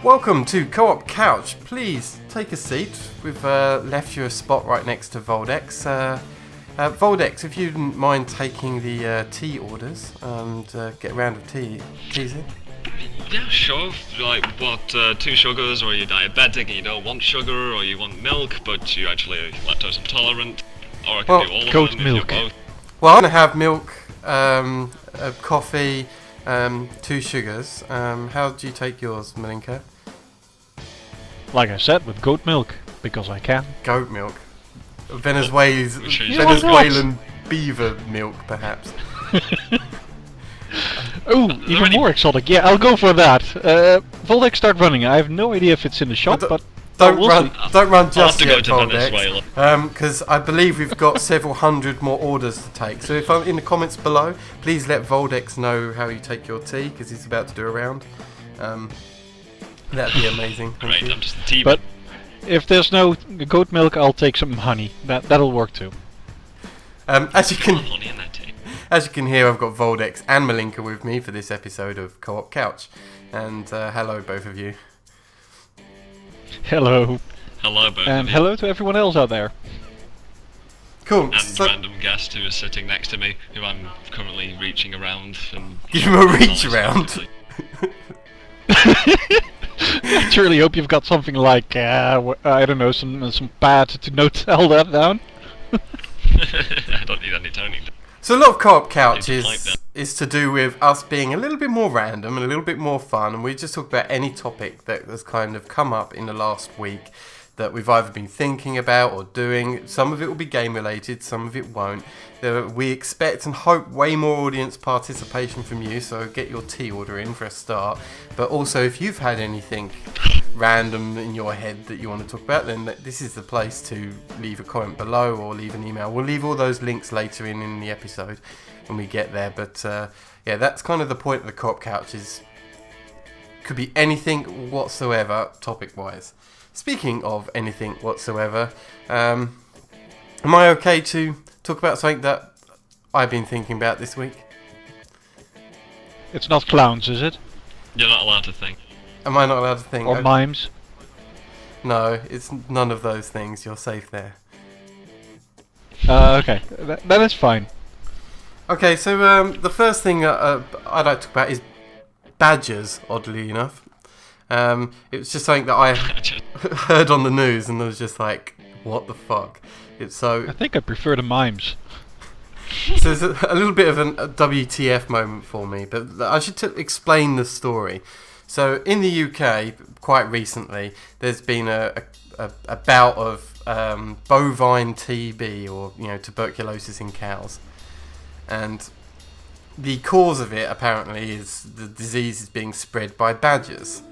Welcome to Co-op Couch. Please take a seat. We've left you a spot right next to Voldex. Voldex, if you didn't mind taking the tea orders and get a round of teas in. Yeah, sure. Like, what, 2 sugars, or you're diabetic and you don't want sugar, or you want milk, but you're actually lactose intolerant, or I can do all of goat them milk. if you're both. Well, I'm going to have milk, a coffee, 2 sugars. How do you take yours, Malinka? Like I said, with goat milk, because I can. Goat milk. Venezuela's, Yeah, why not? Venezuelan beaver milk, perhaps. Oh, even more exotic. Yeah, I'll go for that. Voldex, start running. I have no idea if it's in the shop, but Don't we'll run! see. Don't run I'll have just to go yet, to Venezuela. Voldex. Because I believe we've got several hundred more orders to take. So if I'm in the comments below, please let Voldex know how you take your tea, because he's about to do a round. That'd be amazing. Thank Great, you. I'm just a tea. But if there's no goat milk, I'll take some honey. That'll work too. As you can. honey in that tea. As you can hear, I've got Voldex and Malinka with me for this episode of Co-op Couch. And hello, both of you. Hello. Hello, both And of you. hello to everyone else out there. Cool. And So, random guest who is sitting next to me, who I'm currently reaching around and... give him a reach around. I truly hope you've got something like, I don't know, some pad to note all that down. I don't need any toning. So a lot of Co-op Couch It's like that. is to do with us being a little bit more random and a little bit more fun, and we just talk about any topic that has kind of come up in the last week that we've either been thinking about or doing. Some of it will be game related, some of it won't. We expect and hope way more audience participation from you, so get your tea order in for a start. But also, if you've had anything random in your head that you want to talk about, then this is the place to leave a comment below or leave an email. We'll leave all those links later in the episode when we get there. But yeah, that's kind of the point of the Co-op Couch. Could be anything whatsoever, topic-wise. Speaking of anything whatsoever, am I okay to talk about something that I've been thinking about this week? It's not clowns, is it? You're not allowed to think. Am I not allowed to think? Or mimes? No, it's none of those things. You're safe there. Okay, that is fine. Okay, so the first thing I'd like to talk about is badgers, oddly enough. It was just something that I heard on the news and I was just like, what the fuck? I think I prefer the mimes. So it's a little bit of a WTF moment for me, but I should explain the story. So in the UK, quite recently, there's been a bout of bovine TB, or tuberculosis in cows, and the cause of it apparently is the disease is being spread by badgers.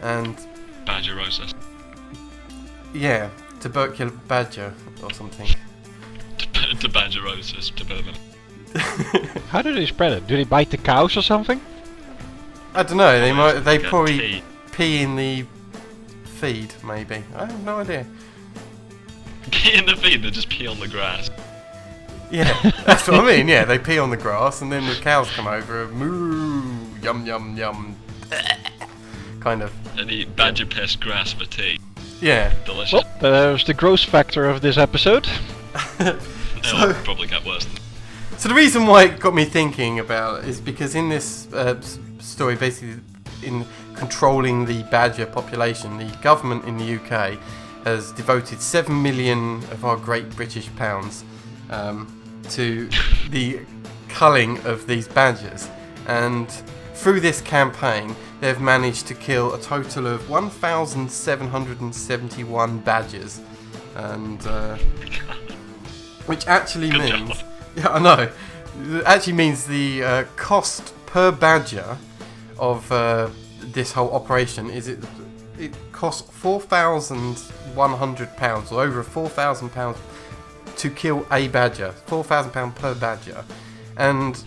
And Badgerosis. yeah, tubercular badger or something. To badgerosis, to bourbon. How do they spread it? Do they bite the cows or something? I don't know. They Get probably tea. pee in the feed, maybe. I have no idea. In the feed, they just pee on the grass. Yeah, that's what I mean. Yeah, they pee on the grass, and then the cows come over, and moo, yum yum yum, kind of. And eat badger piss grass for tea. Yeah. Delicious. Well, there's the gross factor of this episode. It'll probably get worse than So the reason why it got me thinking about it is because in this story, basically in controlling the badger population, the government in the UK has devoted 7 million of our great British pounds to the culling of these badgers. And through this campaign, they've managed to kill a total of 1,771 badgers. And which actually Good means... job. Yeah, I know. It actually means the cost per badger of this whole operation is it costs £4,100 or over £4,000 to kill a badger. £4,000 per badger. And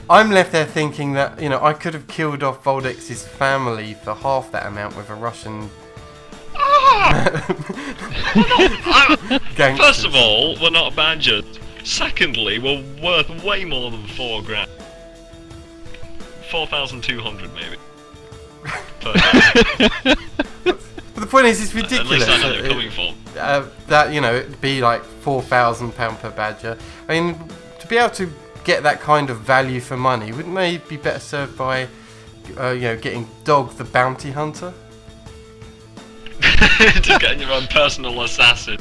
I'm left there thinking that, I could have killed off Voldex's family for half that amount with a Russian gangsters. First of all, we're not badgers. Secondly, we're worth way more than 4 grand. 4,200 maybe. per day. But the point is, it's ridiculous. At least I know what you're coming for. That, you know, it'd be like £4,000 per badger. I mean, to be able to get that kind of value for money, wouldn't they be better served by, you know, getting Dog the Bounty Hunter? Just getting your own personal assassin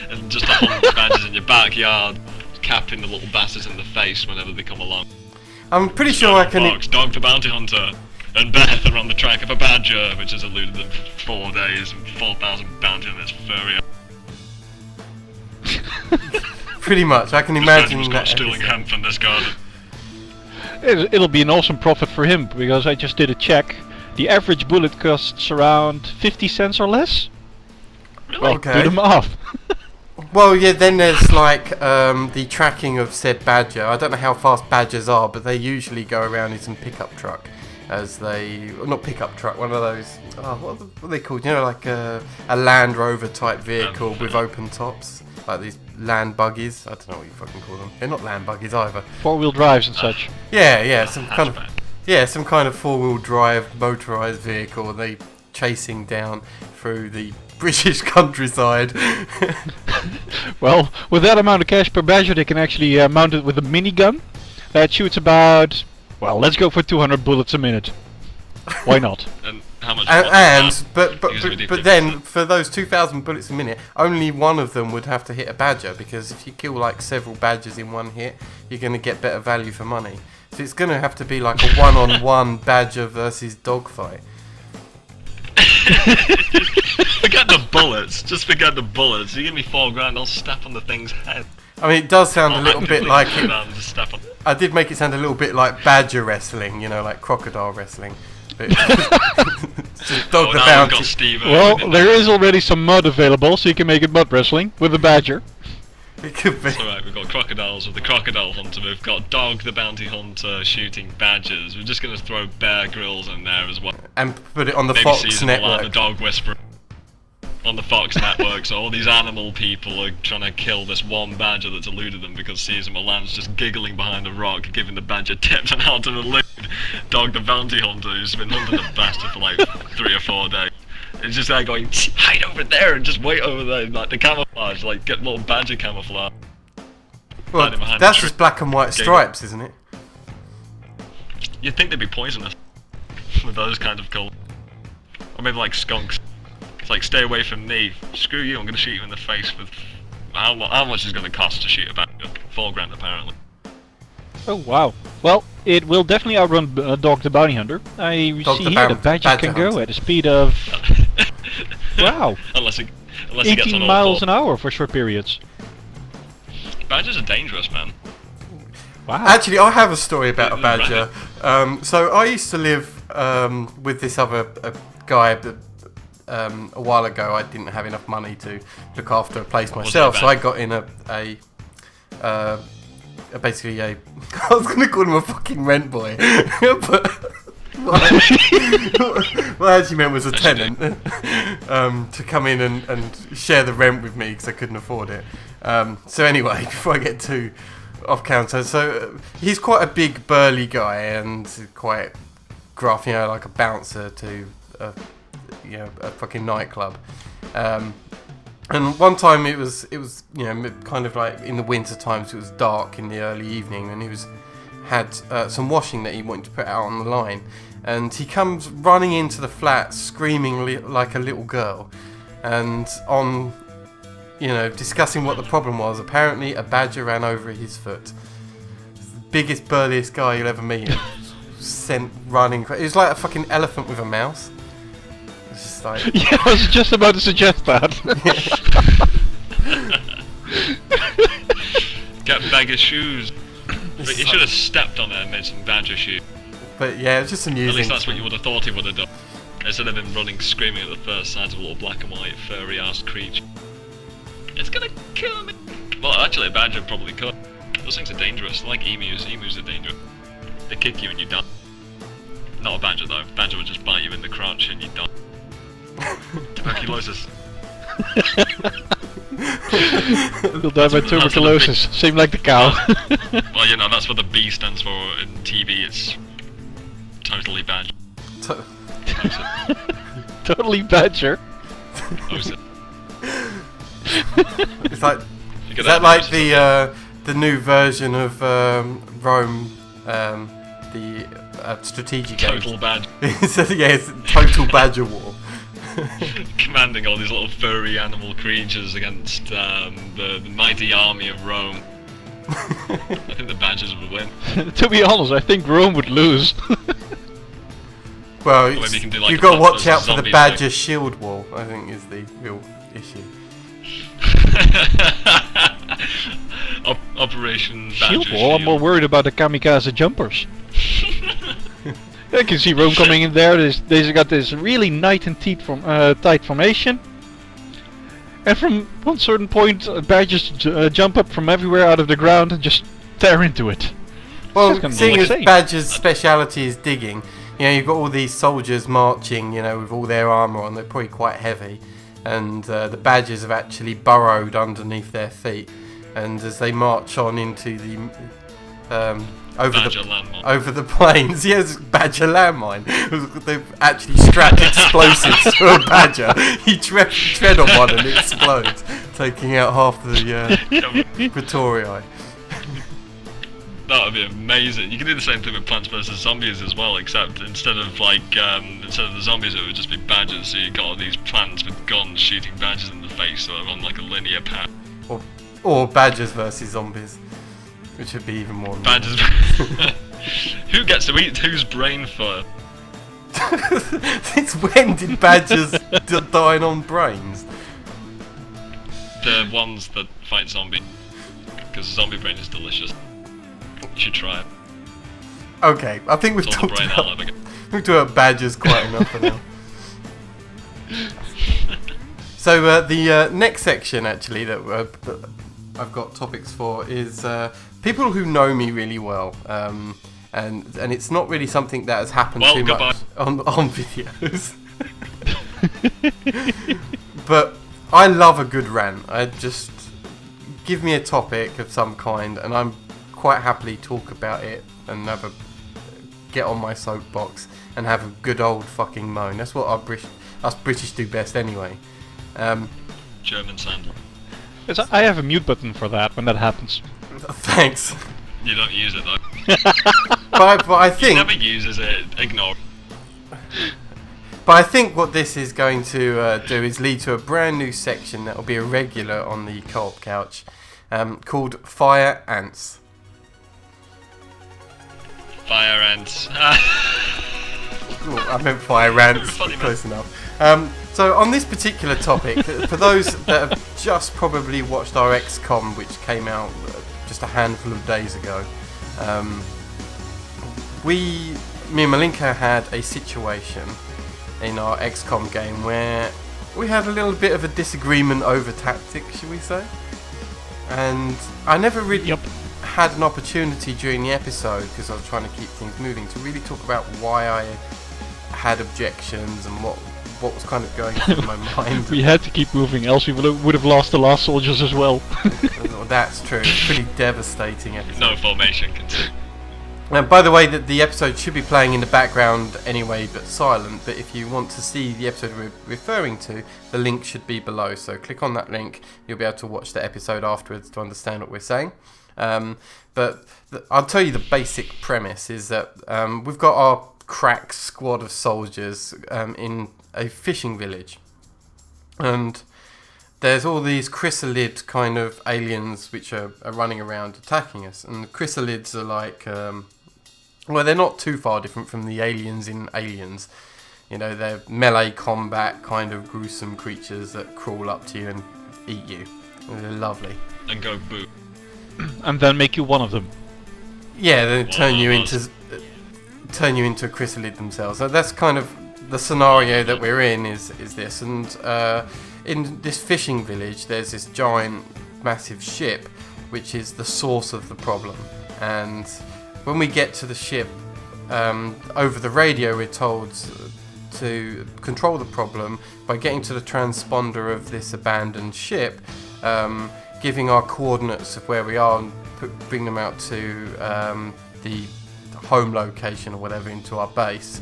and just 100 badgers in your backyard, capping the little bastards in the face whenever they come along. I'm pretty sure I can. Fox, Dog the Bounty Hunter, and Beth are on the track of a badger, which has eluded them for 4 days and 4,000 bounty on this furry. Pretty much, I can imagine that. Stealing hemp from this garden. It'll be an awesome profit for him, because I just did a check. The average bullet costs around 50 cents or less. Really? Well, Okay. do them off. Well, yeah, then there's like the tracking of said badger. I don't know how fast badgers are, but they usually go around in some pickup truck. As they, not pickup truck, one of those, what are they called? You know, like a Land Rover type vehicle with open tops. Like these land buggies. I don't know what you fucking call them. They're not land buggies either. 4-wheel drives and such. Yeah, some kind of, some kind of 4-wheel drive motorised vehicle. And they chasing down through the British countryside. Well, with that amount of cash per badger, they can actually mount it with a minigun that shoots about, well, let's go for 200 bullets a minute. Why not? And how much? But then for those 2,000 bullets a minute, only one of them would have to hit a badger, because if you kill like several badgers in one hit, you're going to get better value for money. So it's going to have to be like a one-on-one badger versus dog fight. Forget the bullets. Just forget the bullets. You give me $4,000, I'll step on the thing's head. I mean, it does sound a little bit like it. Step on. I did make it sound a little bit like badger wrestling, you know, like crocodile wrestling. But it's just Dog the now we've got Bounty. Steve. Well, there is already some mud available, so you can make it mud wrestling with a badger. It could be. It's alright, we've got crocodiles with the crocodile hunter, we've got Dog the Bounty Hunter shooting badgers, we're just going to throw Bear Grylls in there as well. And put it on the Maybe Fox seasonal network. The Dog Whisperer on the Fox network, so all these animal people are trying to kill this one badger that's eluded them because Seasonal Land's just giggling behind a rock, giving the badger tips on how to elude Dog the Bounty Hunter, who's been hunting the bastard for like 3 or 4 days. It's just like going, hide over there and just wait over there, like the camouflage, like get little badger camouflage. Well, that's just black and white stripes, isn't it? You'd think they'd be poisonous with those kinds of colours. Or maybe like skunks. It's like, stay away from me. Screw you, I'm going to shoot you in the face with... How much is it going to cost to shoot a badger? $4,000 apparently. Oh wow. Well, it will definitely outrun Dog the Bounty Hunter. I see here the badger can go at a speed of... wow. Unless he gets 18 on all miles fours. an hour for short periods. Badgers are dangerous, man. Wow. Actually, I have a story about a badger. So I used to live with this other guy that, a while ago. I didn't have enough money to look after a place myself, so I got in basically a I was going to call him a fucking rent boy, but what I actually meant was a tenant to come in and share the rent with me because I couldn't afford it. So anyway, before I get too off counter, so he's quite a big burly guy and quite gruff, you know, like a bouncer to a fucking nightclub. And one time it was you know, kind of like in the winter times, it was dark in the early evening, and he had some washing that he wanted to put out on the line, and he comes running into the flat screaming like a little girl, and on, you know, discussing what the problem was. Apparently a badger ran over his foot. The biggest, burliest guy you'll ever meet. Sent running. It was like a fucking elephant with a mouse. It's just like... Yeah, I was just about to suggest that. Get bagger shoes. But you should have stepped on it and made some badger shoes. But yeah, it's just amusing. At least that's what you would have thought he would have done. Instead of him running screaming at the first signs of a little black and white furry ass creature. It's gonna kill me! Well, actually a badger probably could. Those things are dangerous. They're like emus. Emus are dangerous. They kick you and you die. Not a badger though. A badger would just bite you in the crotch and you die. Tuberculosis. You'll die by tuberculosis. Same like the cow. Well, you know, that's what the B stands for in TB. It's totally bad. Totally badger. It's like, is that like the new version of Rome, the strategic Total badger. it's total badger war. Commanding all these little furry animal creatures against the mighty army of Rome. I think the badgers would win. To be honest, I think Rome would lose. Well, maybe you can do like you've a got to Plants watch out vs. for the Zombies badger shield wall, I think, is the real issue. Operation Shield Badger wall? I'm more worried about the kamikaze jumpers. I can see Rome coming in there. They've got this really tight formation. And from one certain point, badgers jump up from everywhere out of the ground and just tear into it. Well, seeing as badgers' speciality is digging, you've got all these soldiers marching, with all their armour on. They're probably quite heavy, and the badgers have actually burrowed underneath their feet. And as they march on into the over the plains, yes, badger landmine. They've actually strapped explosives to a badger. You tread on one and it explodes, taking out half the Praetorii. That would be amazing. You can do the same thing with Plants vs Zombies as well, except instead of the zombies, it would just be badgers. So you got all these plants with guns shooting badgers in the face, so they're on like a linear path. Or badgers versus zombies, which would be even more. Badgers. Who gets to eat whose brain first? Since when did badgers dine on brains? The ones that fight zombies, because zombie brain is delicious. You should try it. Okay, I think we've talked about badgers quite enough for now. So the next section, actually, that I've got topics for is people who know me really well, and it's not really something that has happened too much on videos. But I love a good rant. I just give me a topic of some kind, and I'm quite happily talk about it and get on my soapbox and have a good old fucking moan. That's what us British do best anyway. German sandal. I have a mute button for that when that happens. Thanks. You don't use it though. but I think he never uses it. Ignore. But I think what this is going to do is lead to a brand new section that will be a regular on the Co-op Couch, called Fire Ants. Fire ants. Oh, I meant fire ants. Close enough. So on this particular topic, for those that have just probably watched our XCOM, which came out just a handful of days ago, me and Malinka had a situation in our XCOM game where we had a little bit of a disagreement over tactics, shall we say? And I never really had an opportunity during the episode, because I was trying to keep things moving, to really talk about why I had objections and what was kind of going through my mind. We had to keep moving, else we would have lost the last soldiers as well. Well, that's true. It's a pretty devastating episode. No formation continue. And by the way, that the episode should be playing in the background anyway, but silent. But if you want to see the episode we're referring to, the link should be below. So click on that link. You'll be able to watch the episode afterwards to understand what we're saying. But I'll tell you the basic premise is that we've got our crack squad of soldiers in a fishing village, and there's all these chrysalid kind of aliens which are running around attacking us. And the chrysalids are like, well, they're not too far different from the aliens in Aliens. They're melee combat kind of gruesome creatures that crawl up to you and eat you. They're lovely. And go boo. And then make you one of them. Yeah, they turn you into a chrysalid themselves. So that's kind of the scenario that we're in. Is this, and in this fishing village, there's this giant, massive ship, which is the source of the problem. And when we get to the ship, over the radio, we're told to control the problem by getting to the transponder of this abandoned ship. Giving our coordinates of where we are and bring them out to the home location or whatever into our base.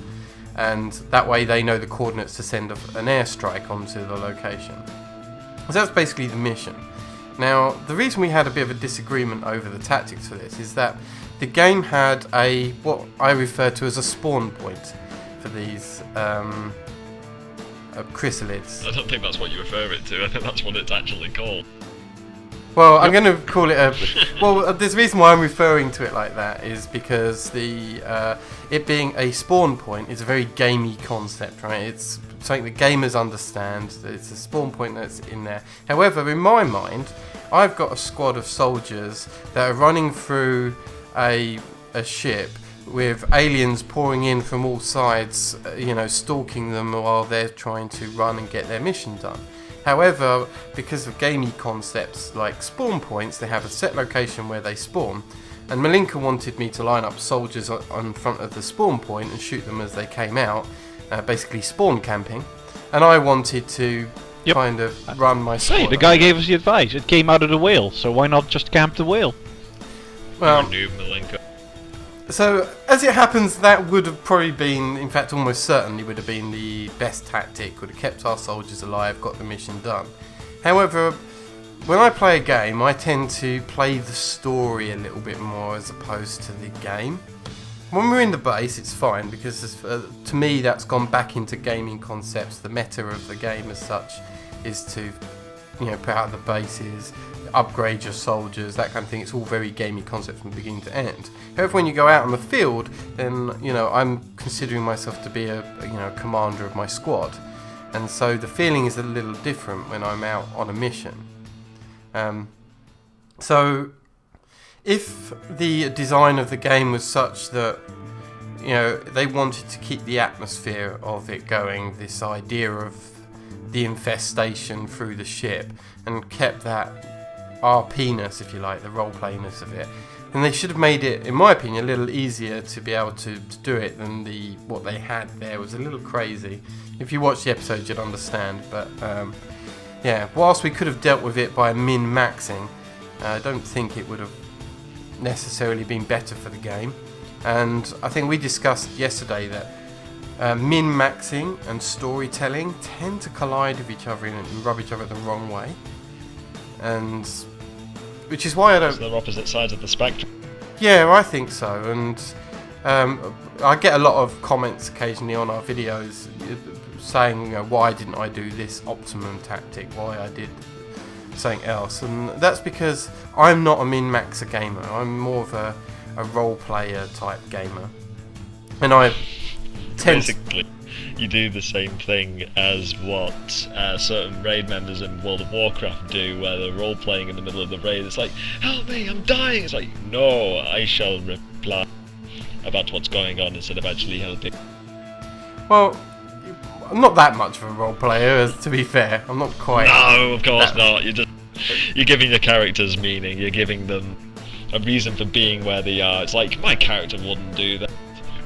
and that way they know the coordinates to send an airstrike onto the location. So that's basically the mission. Now, the reason we had a bit of a disagreement over the tactics for this is that the game had what I refer to as a spawn point for these chrysalids. I don't think that's what you refer it to. I think that's what it's actually called. Well, I'm going to call it a... Well, there's a reason why I'm referring to it like that is because it being a spawn point is a very gamey concept, right? It's something that gamers understand. It's a spawn point that's in there. However, in my mind, I've got a squad of soldiers that are running through a ship with aliens pouring in from all sides, stalking them while they're trying to run and get their mission done. However, because of gamey concepts like spawn points, they have a set location where they spawn, and Malinka wanted me to line up soldiers on front of the spawn point and shoot them as they came out, basically spawn camping, and I wanted to kind of run my squad. Hey, the guy gave us the advice. It came out of the whale, so why not just camp the whale? Well, Noob Malinka. So, as it happens, that would have probably been, in fact almost certainly would have been the best tactic, would have kept our soldiers alive, got the mission done. However, when I play a game, I tend to play the story a little bit more as opposed to the game. When we're in the base, it's fine, because to me that's gone back into gaming concepts. The meta of the game as such is to put out the bases, upgrade your soldiers, that kind of thing. It's all very gamey concepts from beginning to end. However, when you go out on the field, then I'm considering myself to be a commander of my squad, and so the feeling is a little different when I'm out on a mission. So if the design of the game was such that they wanted to keep the atmosphere of it going, this idea of the infestation through the ship, and kept that RP-ness, if you like, the role-playiness of it, then they should have made it, in my opinion, a little easier to be able to do it than what they had there was a little crazy. If you watch the episode, you'd understand. But whilst we could have dealt with it by min-maxing, I don't think it would have necessarily been better for the game. And I think we discussed yesterday that min-maxing and storytelling tend to collide with each other and rub each other the wrong way, and which is why I don't. They're opposite sides of the spectrum. Yeah, I think so, and I get a lot of comments occasionally on our videos saying, why didn't I do this optimum tactic? Why I did something else? And that's because I'm not a min-maxer gamer. I'm more of a role player type gamer, and I. Basically, you do the same thing as what certain raid members in World of Warcraft do, where they're role playing in the middle of the raid. It's like, help me, I'm dying. It's like, no, I shall reply about what's going on instead of actually helping. Well, I'm not that much of a role player, to be fair. I'm not quite. No, of course not. You're giving your characters meaning. You're giving them a reason for being where they are. It's like, my character wouldn't do that.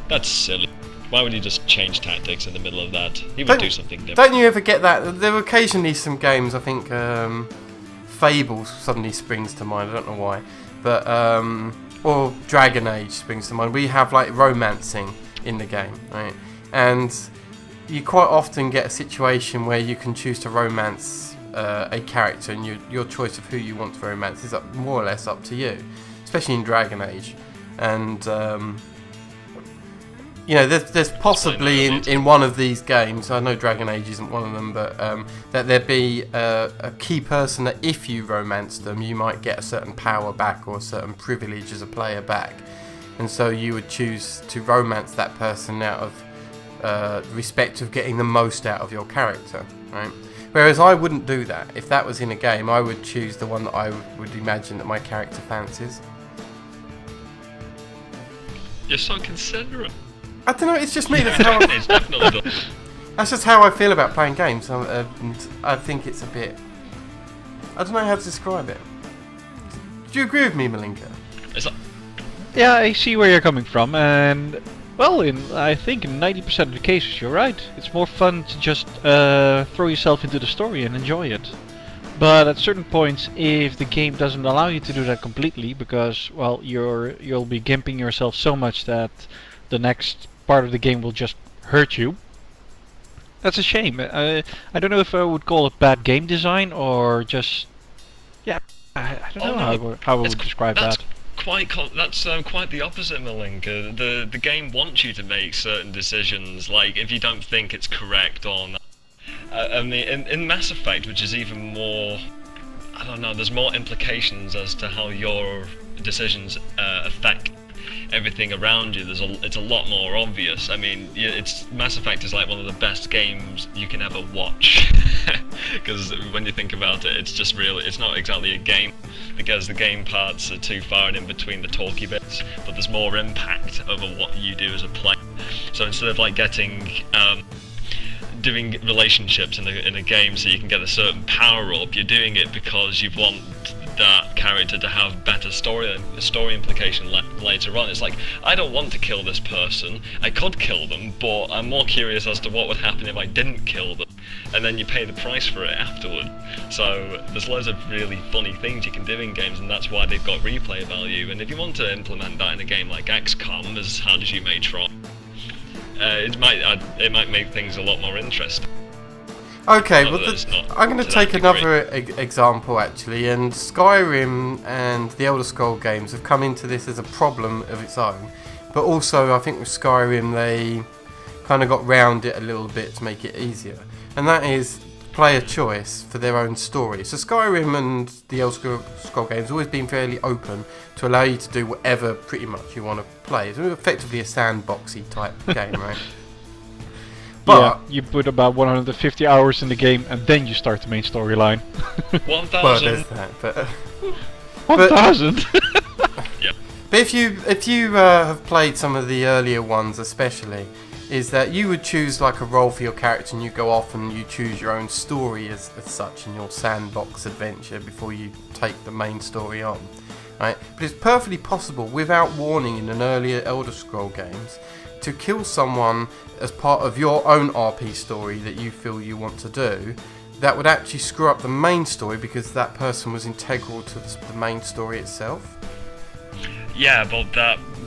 That's silly. Why would you just change tactics in the middle of that? He would do something different. Don't you ever get that? There are occasionally some games, I think Fable suddenly springs to mind, I don't know why. But or Dragon Age springs to mind. We have like romancing in the game, right? And you quite often get a situation where you can choose to romance a character, and your choice of who you want to romance is more or less up to you, especially in Dragon Age. And there's possibly in one of these games, I know Dragon Age isn't one of them, but that there'd be a key person that if you romance them, you might get a certain power back or a certain privilege as a player back. And so you would choose to romance that person out of respect of getting the most out of your character, right? Whereas I wouldn't do that. If that was in a game, I would choose the one that I would imagine that my character fancies. You're so considerate. I don't know, it's just me. That's how It's definitely done. That's just how I feel about playing games. And I think it's a bit... I don't know how to describe it. Do you agree with me, Malinka? It's like, Yeah, I see where you're coming from, and well, I think in 90% of the cases you're right. It's more fun to just throw yourself into the story and enjoy it. But at certain points, if the game doesn't allow you to do that completely, because well, you'll be gimping yourself so much that the next part of the game will just hurt you, that's a shame. I don't know if I would call it bad game design or just, yeah, I don't know how I would describe that. That's quite the opposite, Malinka. The game wants you to make certain decisions, like if you don't think it's correct or not. I mean, in Mass Effect, which is even more, I don't know, there's more implications as to how your decisions affect everything around you. It's a lot more obvious. I mean, Mass Effect is like one of the best games you can ever watch, because when you think about it, it's not exactly a game, because the game parts are too far and in between the talky bits, but there's more impact over what you do as a player. So instead of like doing relationships in a game so you can get a certain power up, you're doing it because you want that character to have better story implication later on. It's like, I don't want to kill this person, I could kill them, but I'm more curious as to what would happen if I didn't kill them, and then you pay the price for it afterward. So there's loads of really funny things you can do in games, and that's why they've got replay value. And if you want to implement that in a game like XCOM, as How Did You Make Tron, it might make things a lot more interesting. Okay, well, I'm going to take another example actually, and Skyrim and the Elder Scrolls games have come into this as a problem of its own, but also I think with Skyrim they kind of got round it a little bit to make it easier, and that is player choice for their own story. So Skyrim and the Elder Scrolls games have always been fairly open to allow you to do whatever pretty much you want to play. It's effectively a sandboxy type game, right? But yeah, you put about 150 hours in the game and then you start the main storyline. 1,000. Well, there's that, but 1,000. Yeah. But if you have played some of the earlier ones, especially, is that you would choose like a role for your character and you go off and you choose your own story as such in your sandbox adventure before you take the main story on, right? But it's perfectly possible without warning in an earlier Elder Scrolls games to kill someone as part of your own RP story that you feel you want to do, that would actually screw up the main story because that person was integral to the main story itself. Yeah, but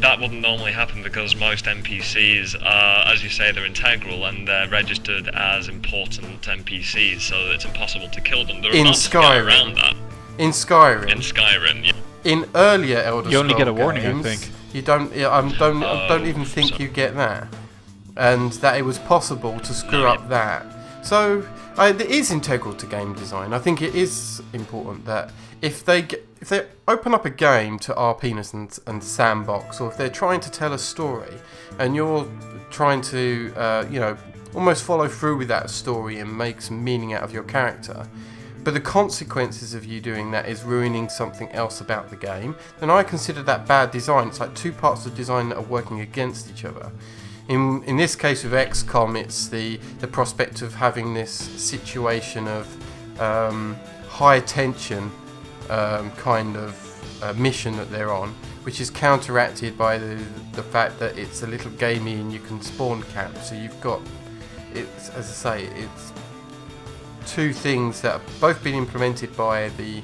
that wouldn't normally happen because most NPCs are, as you say, they're integral and they're registered as important NPCs, so it's impossible to kill them. There are not to get around that. In Skyrim. In Skyrim, yeah. In earlier Elder Scrolls you only get a warning, games, I think. You don't. I don't even think you get that, and that it was possible to screw up that. So it is integral to game design. I think it is important that if they open up a game to RPness and sandbox, or if they're trying to tell a story, and you're trying to almost follow through with that story and make some meaning out of your character, but the consequences of you doing that is ruining something else about the game, then I consider that bad design. It's like two parts of design that are working against each other. In this case with XCOM, it's the prospect of having this situation of high tension kind of mission that they're on, which is counteracted by the fact that it's a little gamey and you can spawn camp. So you've got, it's, as I say, it's two things that have both been implemented by the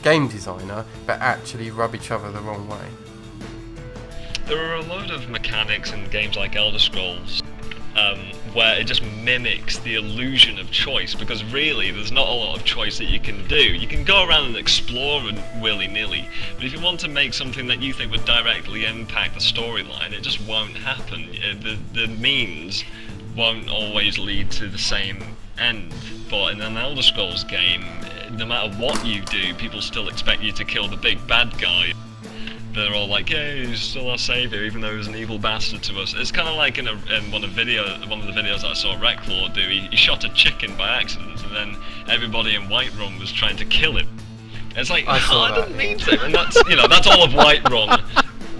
game designer but actually rub each other the wrong way. There are a load of mechanics in games like Elder Scrolls where it just mimics the illusion of choice, because really there's not a lot of choice that you can do. You can go around and explore willy-nilly, but if you want to make something that you think would directly impact the storyline, it just won't happen. The means won't always lead to the same end. But in an Elder Scrolls game, no matter what you do, people still expect you to kill the big bad guy. They're all like, "Hey, he's still our savior, even though he was an evil bastard to us." It's kind of like in one of the videos I saw Reclaw do. He shot a chicken by accident, and then everybody in Whiterun was trying to kill him. It's like, I didn't mean to, and that's all of Whiterun,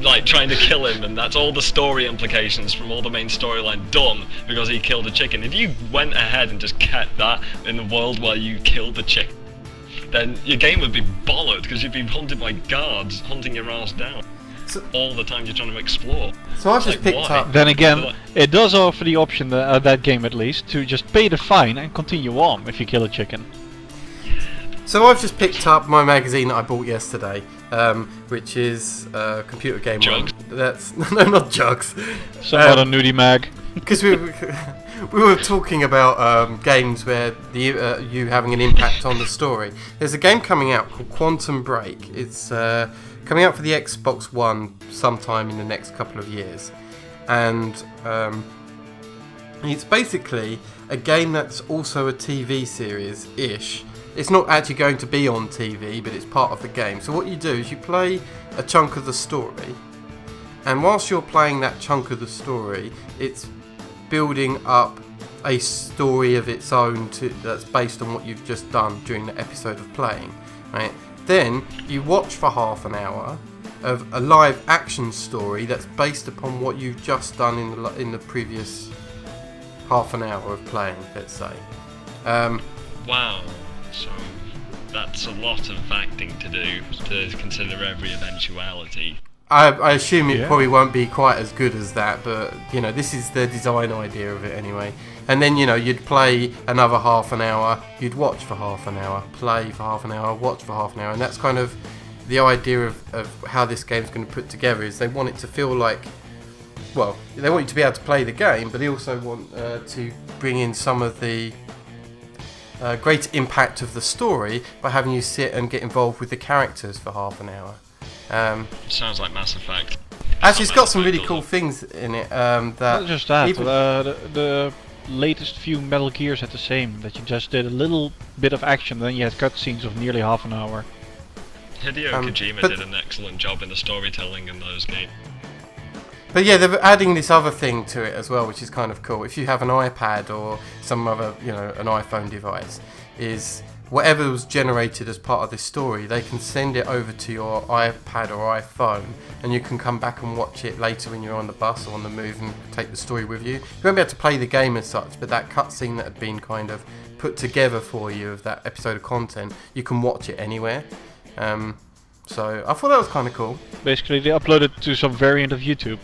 like trying to kill him, and that's all the story implications from all the main storyline done because he killed a chicken. If you went ahead and just kept that in the world where you killed the chicken, then your game would be bollocks because you'd be hunted by guards, hunting your ass down all the time you're trying to explore. So I've just picked up... Then again, it does offer the option, that game at least, to just pay the fine and continue on if you kill a chicken. So I've just picked up my magazine that I bought yesterday, which is Computer Game Jugs? One. That's no, not Jugs. Some other nudie mag. because we were talking about games where you having an impact on the story. There's a game coming out called Quantum Break. It's coming out for the Xbox One sometime in the next couple of years, and it's basically a game that's also a TV series-ish. It's not actually going to be on TV, but it's part of the game. So what you do is you play a chunk of the story, and whilst you're playing that chunk of the story, it's building up a story of its own that's based on what you've just done during the episode of playing, right? Then you watch for half an hour of a live action story that's based upon what you've just done in the previous half an hour of playing, let's say. Wow. So that's a lot of acting to do to consider every eventuality. I assume it probably won't be quite as good as that, but this is the design idea of it anyway. And then you'd play another half an hour, you'd watch for half an hour, play for half an hour, watch for half an hour, and that's kind of the idea of how this game's going to put together. Is they want it to feel like, well, they want you to be able to play the game, but they also want to bring in some of the great impact of the story by having you sit and get involved with the characters for half an hour. Sounds like Mass Effect. Actually, it's got some really cool things in it. Not just that, the latest few Metal Gears had the same, that you just did a little bit of action, then you had cutscenes of nearly half an hour. Hideo Kojima did an excellent job in the storytelling in those games. But yeah, they're adding this other thing to it as well, which is kind of cool. If you have an iPad or some other, an iPhone device, is whatever was generated as part of this story, they can send it over to your iPad or iPhone, and you can come back and watch it later when you're on the bus or on the move and take the story with you. You won't be able to play the game as such, but that cutscene that had been kind of put together for you of that episode of content, you can watch it anywhere. So I thought that was kind of cool. Basically, they upload it to some variant of YouTube,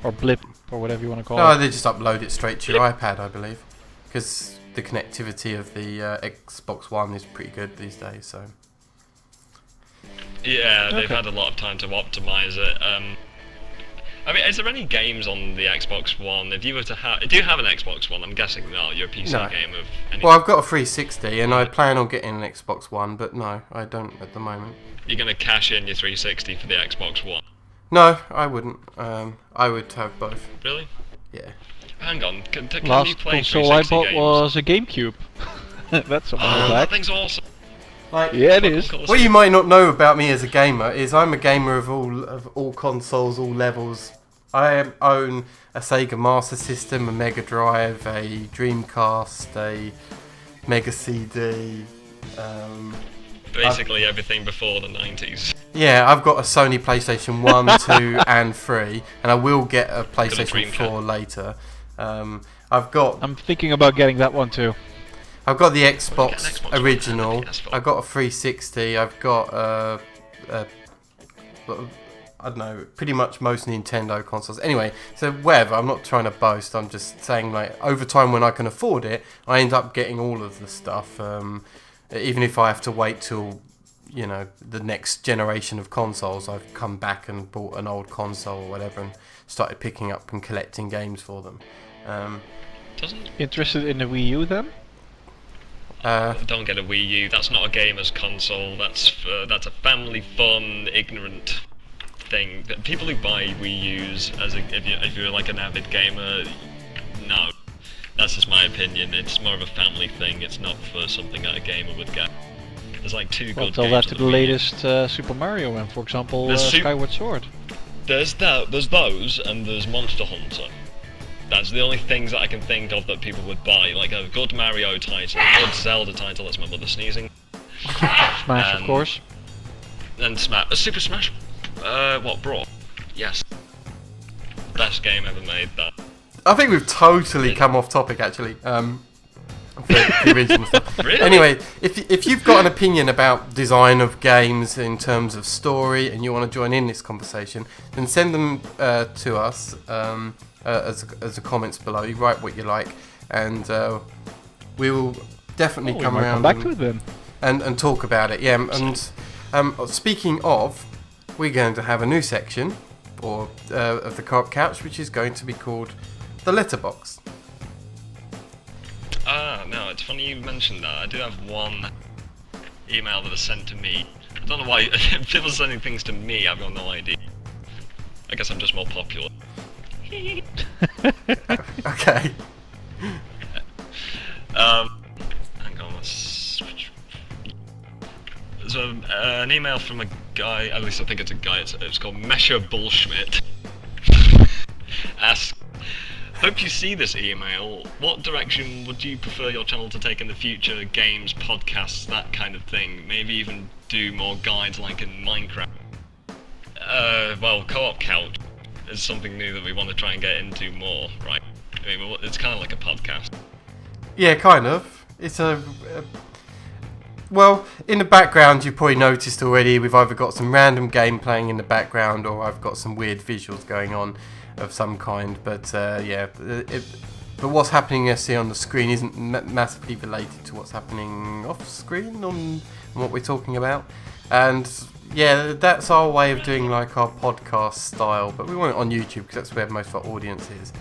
or Blip, or whatever you want to call it. No, they just upload it straight to your iPad, I believe, because the connectivity of the Xbox One is pretty good these days. So yeah, they've had a lot of time to optimize it. I mean, is there any games on the Xbox One? If you were to do you have an Xbox One? I'm guessing no. You're a PC gamer. Well, I've got a 360, and I plan on getting an Xbox One, but no, I don't at the moment. You're gonna cash in your 360 for the Xbox One? No, I wouldn't. I would have both. Really? Yeah. Hang on, can you Last play console I 360 bought games? was a GameCube. That's a while that back. thing's awesome. Yeah, it is. What you might not know about me as a gamer is I'm a gamer of all consoles, all levels. I own a Sega Master System, a Mega Drive, a Dreamcast, a Mega CD. Basically everything before the 90s. Yeah, I've got a Sony PlayStation 1, 2 and 3, and I will get a PlayStation 4 later. I'm thinking about getting that one too. I've got the Xbox Xbox original, One, I've got a 360, I've got I don't know, pretty much most Nintendo consoles. Anyway, so whatever, I'm not trying to boast, I'm just saying, like, over time when I can afford it, I end up getting all of the stuff. Even if I have to wait till, the next generation of consoles, I've come back and bought an old console or whatever and started picking up and collecting games for them. Interested in the Wii U then? Don't get a Wii U. That's not a gamer's console. That's a family fun, ignorant thing. People who buy Wii U's if you're like an avid gamer, no. That's just my opinion. It's more of a family thing. It's not for something that a gamer would get. There's like two good games. Tell that to the latest Super Mario and, for example, Skyward Sword. There's those, and there's Monster Hunter. That's the only things that I can think of that people would buy. Like a good Mario title, a good Zelda title. That's my mother sneezing. Smash, of course. And Super Smash. Brawl? Yes. Best game ever made. That. I think we've totally come off topic, actually. The original stuff. Really? Anyway, if you've got an opinion about design of games in terms of story and you want to join in this conversation, then send them to us as a comments below. You write what you like, and we will definitely come around back to it then and talk about it. Yeah, and speaking of, we're going to have a new section of the Co-op Couch, which is going to be called the letterbox. No, it's funny you mentioned that. I do have one email that was sent to me. I don't know why people are sending things to me. I've got no idea. I guess I'm just more popular. Okay. Hang on. There's an email from a guy. At least I think it's a guy. It's called Mesha Bullschmidt. Ask. Hope you see this email. What direction would you prefer your channel to take in the future? Games, podcasts, that kind of thing. Maybe even do more guides like in Minecraft. Well, Co-op Couch is something new that we want to try and get into more, right? I mean, it's kind of like a podcast. Yeah, kind of. It's well, in the background, you've probably noticed already, we've either got some random game playing in the background or I've got some weird visuals going on of some kind. But yeah, but what's happening you see on the screen isn't massively related to what's happening off screen on what we're talking about. And yeah, that's our way of doing like our podcast style, but we want it on YouTube because that's where most of our audience is.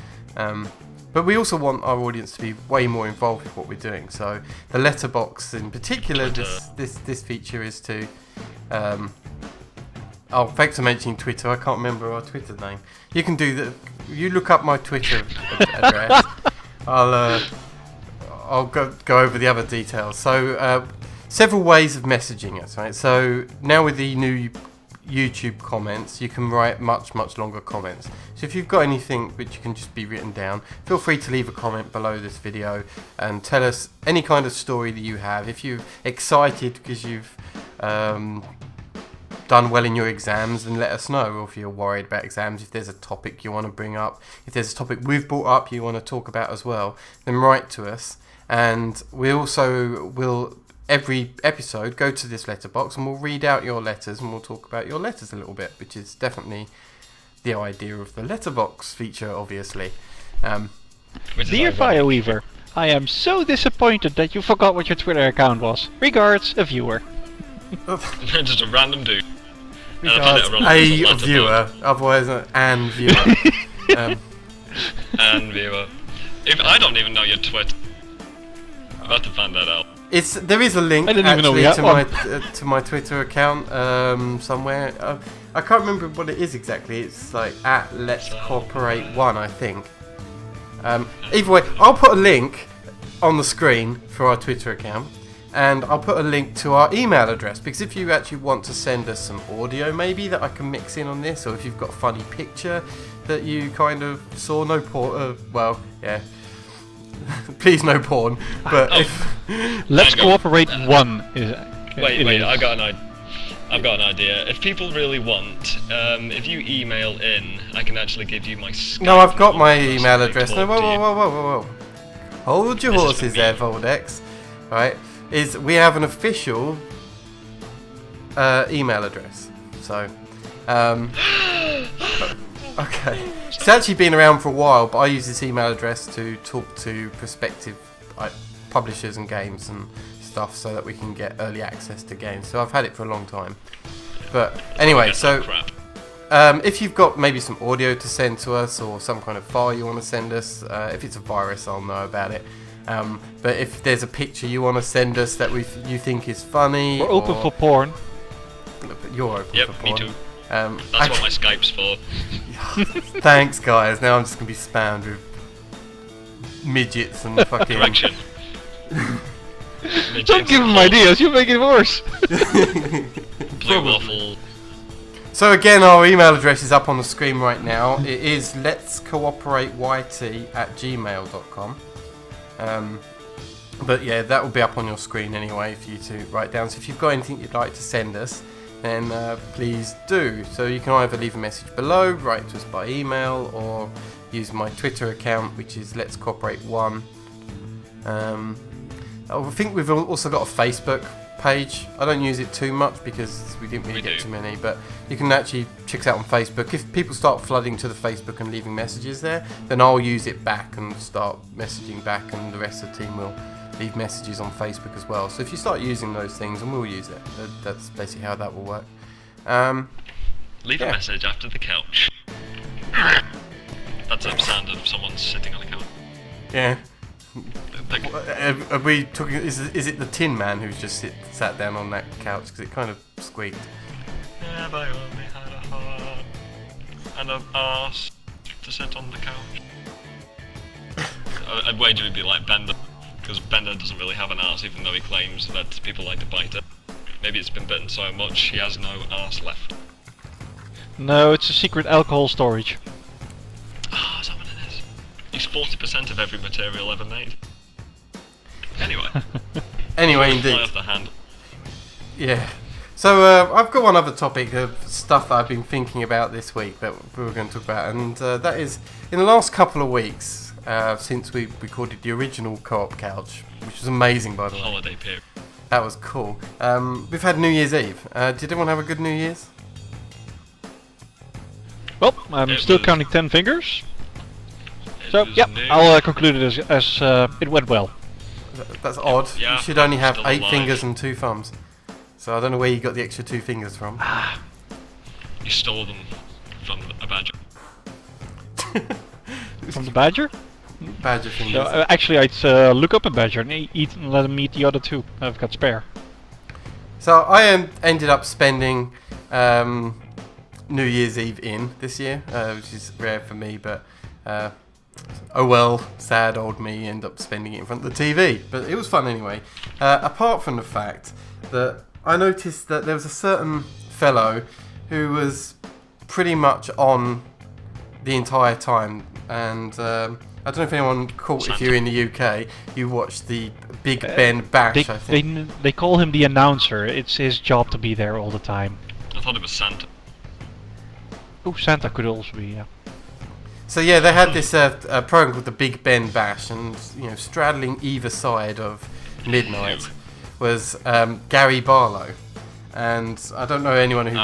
But we also want our audience to be way more involved with what we're doing. So the letterbox in particular, this feature is to. Oh, thanks for mentioning Twitter. I can't remember our Twitter name. You can do that. You look up my Twitter address. I'll go over the other details. So several ways of messaging us, right? So now with the new YouTube comments, you can write much longer comments. So if you've got anything which can just be written down, feel free to leave a comment below this video and tell us any kind of story that you have. If you're excited because you've done well in your exams, then let us know. Or if you're worried about exams, if there's a topic you want to bring up, if there's a topic we've brought up you want to talk about as well, then write to us. And we also will every episode go to this letterbox and we'll read out your letters and we'll talk about your letters a little bit, which is definitely the idea of the letterbox feature, obviously. Dear Fireweaver, I am so disappointed that you forgot what your Twitter account was. Regards, a viewer. Just a random dude. Regards, a viewer, otherwise an viewer. And viewer. I don't even know your Twitter. I'm about to find that out. There is a link actually to my Twitter account somewhere. I can't remember what it is exactly. It's like at Let's Cooperate 1, I think. Either way, I'll put a link on the screen for our Twitter account, and I'll put a link to our email address, because if you actually want to send us some audio maybe that I can mix in on this, or if you've got a funny picture that you kind of saw, no porn, well, yeah. Please no porn, but if Let's Cooperate 1 is wait, I've got an idea. If people really want, if you email in, I can actually give you my Skype. No, I've got my email address. No, whoa. Hold your horses there, Voldex. Right, we have an official email address. So, okay. It's actually been around for a while, but I use this email address to talk to prospective publishers and games and stuff so that we can get early access to games. So I've had it for a long time. But anyway, so if you've got maybe some audio to send to us or some kind of file you want to send us, if it's a virus, I'll know about it. But if there's a picture you want to send us that you think is funny... We're open for porn. You're open for porn. Yep, me too. That's what my Skype's for. Thanks, guys. Now I'm just going to be spammed with midgets and fucking... Correction. Don't give them ideas, you make it worse. Blue waffle. So again, our email address is up on the screen right now. It is letscooperateYT@gmail.com. But yeah, that will be up on your screen anyway for you to write down. So if you've got anything you'd like to send us, then please do. So you can either leave a message below, write to us by email, or use my Twitter account, which is Let's Cooperate 1. I think we've also got a Facebook page. I don't use it too much because we didn't really get too many, but you can actually check us out on Facebook. If people start flooding to the Facebook and leaving messages there, then I'll use it back and start messaging back, and the rest of the team will leave messages on Facebook as well. So if you start using those things, and we'll use it. That's basically how that will work. Leave a message after the couch. That's a sound of someone sitting on a couch. Yeah. Like, Are we talking? Is it the Tin Man who's just sat down on that couch? Because it kind of squeaked. yeah, but I only had a heart and an arse to sit on the couch. I'd wager it'd be like Bender, because Bender doesn't really have an arse, even though he claims that people like to bite it. Maybe it's been bitten so much he has no arse left. No, it's a secret alcohol storage. Ah, is that what it is? He's 40% of every material ever made. Anyway. Anyway, Fly indeed. off the handle. Yeah. So I've got one other topic of stuff that I've been thinking about this week that we were going to talk about, and that is in the last couple of weeks since we recorded the original Co-op Couch, which was amazing, by the way. Holiday period. That was cool. We've had New Year's Eve. Did everyone have a good New Year's? Well, I'm It still was- counting 10 fingers. It So, was yeah, new. I'll conclude it as it went well. That's odd. Yeah, You should only have still 8 alive. fingers and 2 thumbs. So I don't know where you got the extra 2 fingers from. You stole them from a badger. From the badger? Badger So, fingers. actually, I'd look up a badger and eat and let him eat the other 2. I've got spare. So I ended up spending New Year's Eve in this year, which is rare for me, but oh well, sad old me, end up spending it in front of the TV. But it was fun anyway. Apart from the fact that I noticed that there was a certain fellow who was pretty much on the entire time, and I don't know if anyone caught, if you're in the UK, you watched the Big Ben Bash, I think. They call him the announcer. It's his job to be there all the time. I thought it was Santa. Oh, Santa could also be, yeah. So yeah, they had this program called the Big Ben Bash, and straddling either side of midnight was Gary Barlow, and I don't know anyone who,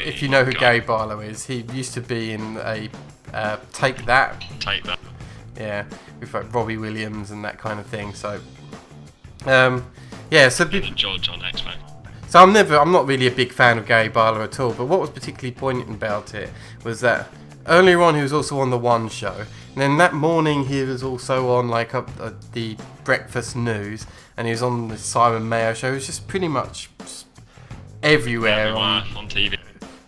if you know who Gary Barlow is. He used to be in a Take That, Take that. yeah, with like Robbie Williams and that kind of thing. So yeah, so Be the judge on X Factor. So I'm not really a big fan of Gary Barlow at all, but what was particularly poignant about it was that earlier on he was also on the One Show, and then that morning he was also on the Breakfast News, and he was on the Simon Mayo Show. He was just pretty much everywhere Everywhere on TV.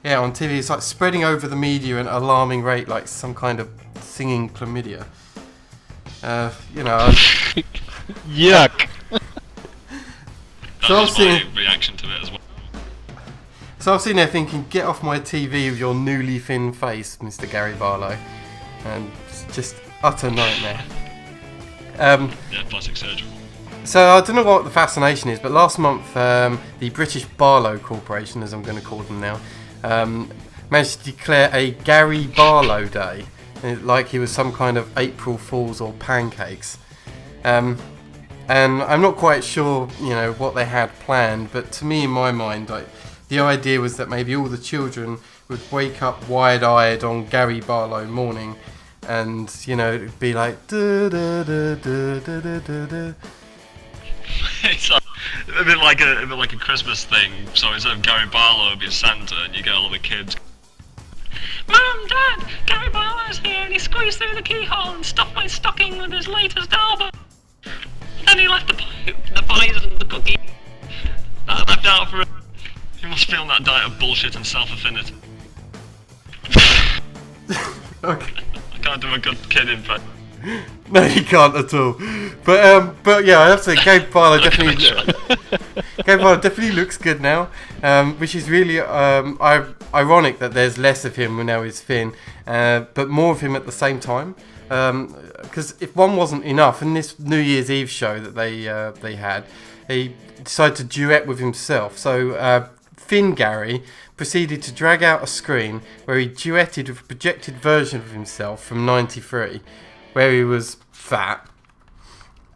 yeah, on TV. It's like spreading over the media at an alarming rate, like some kind of singing chlamydia. Yuck! That So was I've seen- my reaction to it as well. So I've seen there thinking, get off my TV with your newly thin face, Mr. Gary Barlow. And it's just utter nightmare. Yeah, plastic surgery. So I don't know what the fascination is, but last month the British Barlow Corporation, as I'm going to call them now, managed to declare a Gary Barlow Day, like he was some kind of April Fools or pancakes. And I'm not quite sure, what they had planned, but to me, in my mind, the idea was that maybe all the children would wake up wide-eyed on Gary Barlow morning, and it'd be like da da da da da da da da. It's a bit like a Christmas thing. So instead of Gary Barlow, it'd be Santa, and you get all the kids. Mum, Dad, Gary Barlow's here, and he squeezed through the keyhole and stuffed my stocking with his latest album. Then he left the pies and the cookie that I left out for him. He must be on that diet of bullshit and self-affinity. Okay. I can't do a good kid impression. No, you can't at all. But yeah, I have to say, Gary Barlow definitely looks good now, which is really ironic that there's less of him now he's thin, but more of him at the same time. Because if one wasn't enough, in this New Year's Eve show that they had, he decided to duet with himself. So Thin Gary proceeded to drag out a screen where he duetted with a projected version of himself from '93, where he was fat,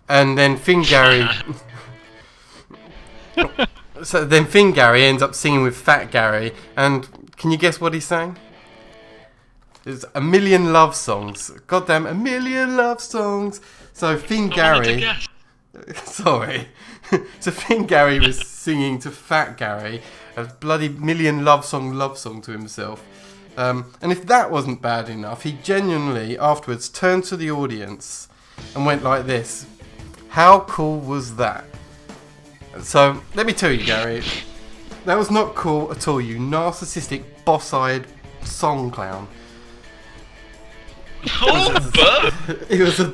and then Thin Gary. So then Thin Gary ends up singing with Fat Gary, and can you guess what he sang? It's a million love songs. Goddamn, a million love songs. So Thin Gary. Sorry. So Thin Gary was singing to Fat Gary a bloody million love song to himself. And if that wasn't bad enough, he genuinely afterwards turned to the audience and went like this. How cool was that? So, let me tell you, Gary, that was not cool at all, you narcissistic, boss-eyed song clown. It was a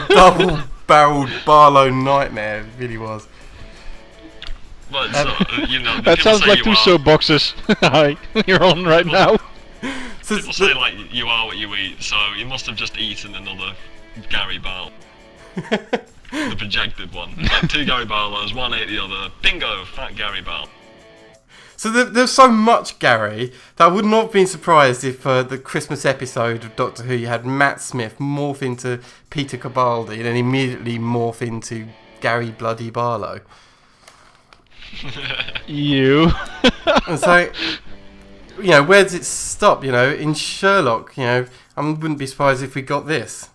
double-barreled Barlow nightmare, it really was. But, That sounds like two soapboxes. Hi, you're on right now. People say, like, you are what you eat, so you must have just eaten another Gary Barlow. The projected one. Like 2 Gary Barlows, one ate the other. Bingo, fat Gary Barlow. So there's so much Gary that I would not have been surprised if the Christmas episode of Doctor Who you had Matt Smith morph into Peter Capaldi and then immediately morph into Gary Bloody Barlow. You. And so, where does it stop? In Sherlock, I wouldn't be surprised if we got this.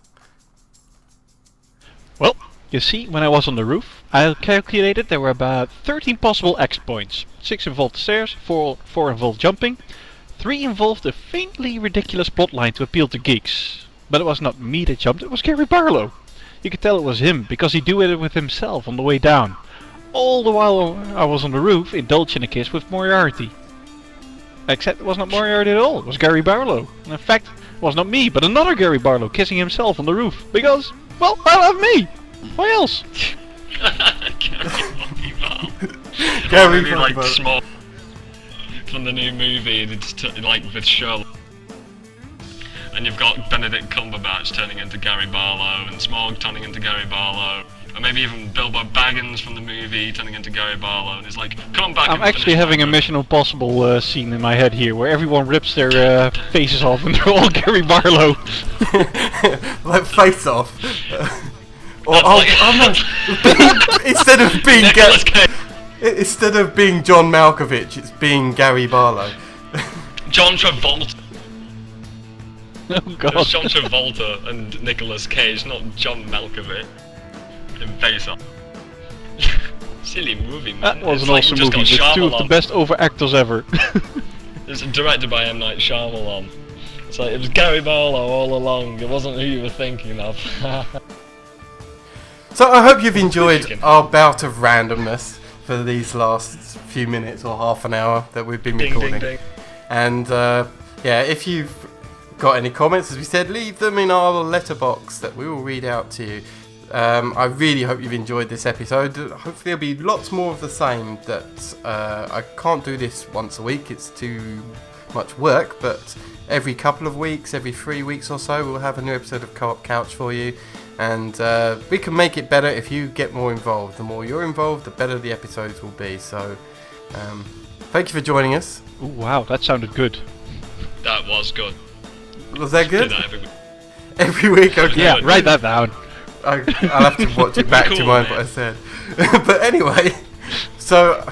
Well, you see, when I was on the roof, I calculated there were about 13 possible exit points. 6 involved stairs, 4 involved jumping, 3 involved a faintly ridiculous plotline to appeal to geeks. But it was not me that jumped, it was Gary Barlow. You could tell it was him, because he do it with himself on the way down. All the while I was on the roof, indulged in a kiss with Moriarty. Except it was not Moriarty at all, it was Gary Barlow. And in fact, it was not me, but another Gary Barlow kissing himself on the roof. Because, well, I'll have me! Why else? Gary Maybe like small from the new movie, it's like with Sherlock. And you've got Benedict Cumberbatch turning into Gary Barlow, and Smog turning into Gary Barlow. Or maybe even Bilbo Baggins from the movie turning into Gary Barlow, and he's like, come back. I'm actually having a Mission Impossible scene in my head here, where everyone rips their faces off and they're all Gary Barlow. Like Face Off. Instead of being John Malkovich, it's being Gary Barlow. John Travolta. Oh god. It was John Travolta and Nicolas Cage, not John Malkovich. In Face Off. Silly movie, man. That was It's an like awesome you just movie got with 2 of the Shyamalan. best over actors ever. It's directed by M. Night Shyamalan. It's like, it was Gary Barlow all along, it wasn't who you were thinking of. So I hope you've enjoyed our bout of randomness for these last few minutes or half an hour that we've been Ding, recording. ding, ding. And if you've got any comments, as we said, leave them in our letterbox that we will read out to you. I really hope you've enjoyed this episode. Hopefully there'll be lots more of the same. That I can't do this once a week, it's too much work, but every couple of weeks, every 3 weeks or so, we'll have a new episode of Co-op Couch for you. And we can make it better if you get more involved. The more you're involved, the better the episodes will be. So thank you for joining us. Ooh, wow, that sounded good. That was good. Was that Do good? that every week. Every week? Okay. Yeah, write that down. I'll have to watch it back to Cool, mind man. what I said. But anyway, so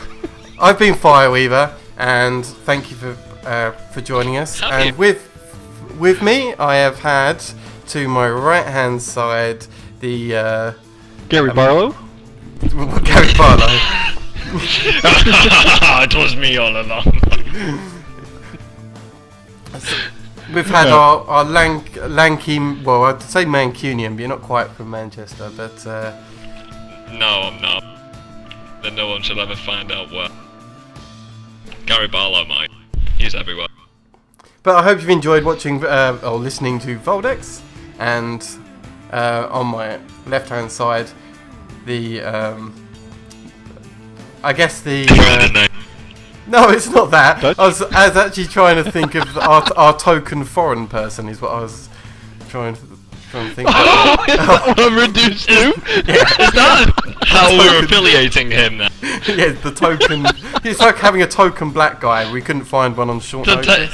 I've been Fireweaver, and thank you for joining us. Have And you? with me, I have had to my right hand side the Gary Barlow? Gary Barlow. It was me all along. We've had our lanky, well, I'd say Mancunian, but you're not quite from Manchester, but No, I'm not. Then no one should ever find out where. Gary Barlow might. He's everywhere. But I hope you've enjoyed watching or listening to Voldex, and on my left-hand side, the I guess the no, it's not that. Dutch? I was actually trying to think of our token foreign person is what I was trying to think. Is that what I'm reduced to? Is that how we're affiliating him now? Yeah, the token. It's like having a token black guy. We couldn't find one on short notice.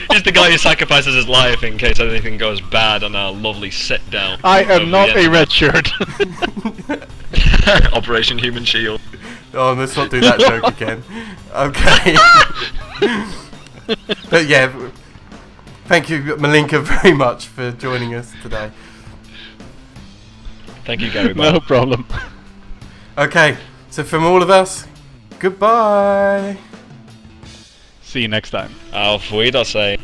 He's the guy who sacrifices his life in case anything goes bad on our lovely sit down. I am not a red shirt. Operation Human Shield. Oh, let's not do that joke again. Okay. But yeah, thank you, Malinka, very much for joining us today. Thank you, Gary Barlow. No problem. Okay, so from all of us, goodbye. See you next time. Auf Wiedersehen.